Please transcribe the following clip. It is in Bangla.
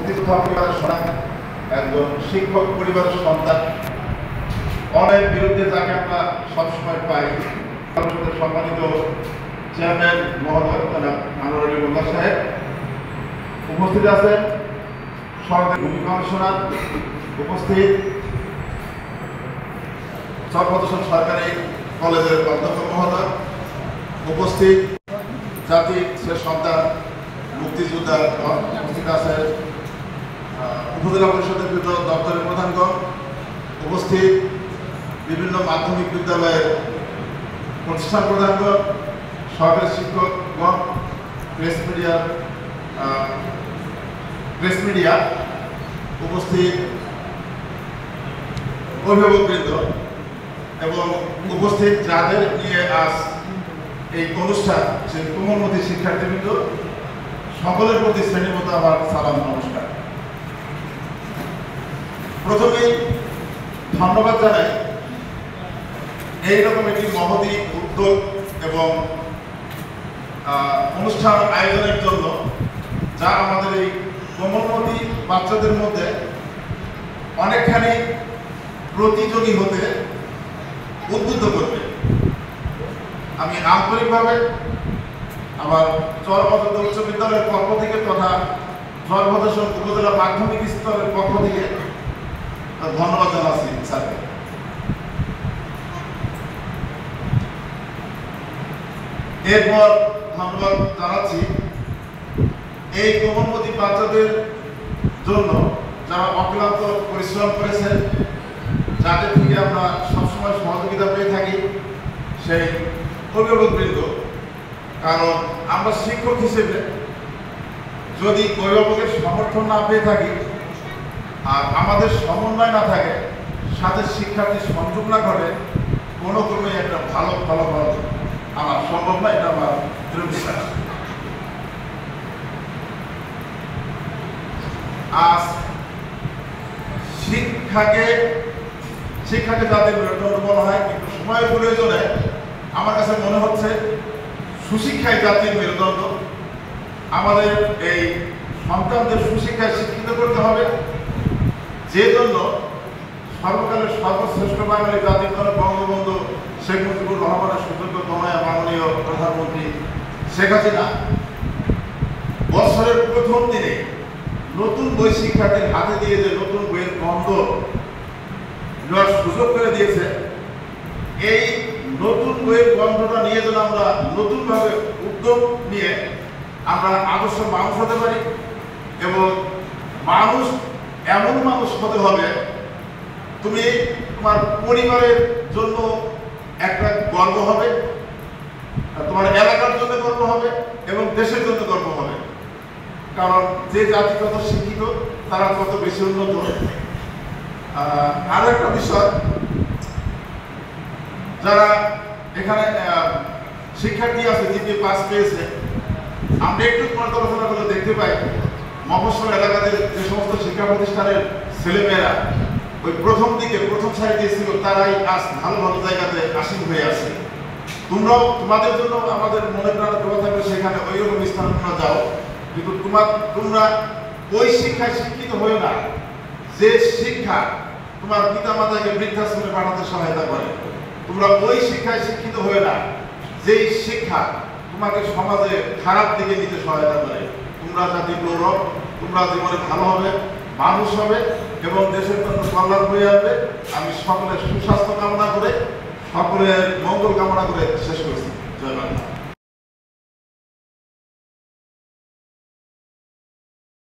মুক্তিযোদ্ধা পরিবারের সন্তান, একজন শিক্ষক পরিবারের সন্তান, অনেক বিরুদ্ধে যাকে আমরা সবসময় পাই। পরিষদের সম্মানিত চেয়ারম্যান মহোদয় জনাব আনোয়ার আলী মোল্লা সাহেব উপস্থিত আছেন, সরকারি ভূমি কমিশনার উপস্থিত, সর্বপ্রথম সরকারি কলেজের অধ্যক্ষ মহোদয় উপস্থিত, জাতির শেষ সন্তান মুক্তিযোদ্ধা উপস্থিত আছেন, উপজেলা পরিষদের বিভিন্ন দপ্তরের প্রধানগণ উপস্থিত, বিভিন্ন মাধ্যমিক বিদ্যালয়ের প্রতিষ্ঠান প্রধানগণ, সরকারি শিক্ষকগণ, প্রেস মিডিয়া উপস্থিত, অভিভাবকবৃন্দ এবং উপস্থিত যাদের নিয়ে আজ এই অনুষ্ঠান, সেই কোমলমতি শিক্ষার্থীবৃন্দ, সকলের প্রতি শ্রেণীমতো আমার সালাম নমস্কার। প্রথমেই ধন্যবাদ জানাই এইরকম একটি মহতী উদ্যোগ এবং অনুষ্ঠান আয়োজনের জন্য, যা আমাদের এই কোমলমতি বাচ্চাদের মধ্যে অনেকখানি প্রতিযোগী হতে উদ্বুদ্ধ করবে। আমি আন্তরিকভাবে আমার চরভদ্র উচ্চ বিদ্যালয়ের পক্ষ থেকে তথা চরভদ্র উপজেলা মাধ্যমিক স্তরের পক্ষ থেকে ধন্যবাদ জানাচ্ছি স্যারকে। এরপর ধন্যবাদ জানাচ্ছি এই কোমলমতি বাচ্চাদের জন্য যারা অক্লান্ত পরিশ্রম করেছেন, যাদের থেকে আমরা সবসময় সহযোগিতা পেয়ে থাকি, সেই অভিভাবকবৃন্দ। কারণ আমরা শিক্ষক হিসেবে যদি অভিভাবকের সমর্থন না পেয়ে থাকি আর আমাদের সমন্বয় না থাকে, সাথে শিক্ষার্থীর সংযোগ না ঘটে, কোনো ক্রমে একটা ভালো ফলাফল আমার সম্ভব না, এটা আমার দৃঢ় বিশ্বাস। আজ শিক্ষাকে জাতির মেরুদণ্ড বলা হয়, কিন্তু সময়ের প্রয়োজনে আমার কাছে মনে হচ্ছে সুশিক্ষায় জাতির মেরুদণ্ড। আমাদের এই সন্তানদের সুশিক্ষায় শিক্ষিত করতে হবে, যে জন্য সর্বকালের সর্বশ্রেষ্ঠ বাঙালি জাতির জনক বঙ্গবন্ধু শেখ মুজিবুর রহমানের সুযোগ্য তনয়া মাননীয় প্রধানমন্ত্রী শেখ হাসিনা বছরের প্রথম দিনে নতুন বই শিক্ষার্থীর হাতে দিয়ে যে নতুন বইয়ের গন্ধ নেওয়ার সুযোগ করে দিয়েছে, এই নতুন বইয়ের গন্ধটা নিয়ে যেন আমরা নতুনভাবে উদ্যোগ নিয়ে আমরা আদর্শ মানুষ হতে পারি। এবং মানুষ এমন মানুষ হতে হবে, তুমি তোমার পরিবারের জন্য একটা গর্ব হবে, তোমার এলাকার জন্য গর্ব হবে এবং দেশের জন্য গর্ব হবে। কারণ যে জাতি যত শিক্ষিত তারা তত বেশি উন্নত। আরো একটা বিষয়, যারা এখানে শিক্ষার্থী আছে জিপি পাস পেয়েছে, আমরা একটু পর্যালোচনা করে দেখতে পাই মফস্বল এলাকাতে যে সমস্ত শিক্ষা প্রতিষ্ঠানের ছেলেমেয়েরা ওই প্রথম সারিতে ছিল, তারাই আজ ভালো জায়গাতে আসীন হয়ে আছে। তোমরাও তোমাদের জন্য আমাদের মনে প্রাণে দেওয়া থাকবে, সেখানে ওই রকম স্থানে তোমরা যাও, কিন্তু তোমরা ওই শিক্ষায় শিক্ষিত হয়ে না যে শিক্ষা তোমার পিতা মাতাকে বৃদ্ধাশ্রমে পাঠাতে সহায়তা করে। তোমরা ওই শিক্ষায় শিক্ষিত হয়ে না যেই শিক্ষা তোমাকে সমাজে খারাপ দিকে নিতে সহায়তা করে। তোমরা জাতির গৌরব, তোমরা জীবনে ভালো হবে, মানুষ হবে এবং দেশের জন্য কল্যাণ হয়ে আসবে। আমি সকলের সুস্বাস্থ্য কামনা করে, সকলের মঙ্গল কামনা করে শেষ করছি। জয় বাংলা।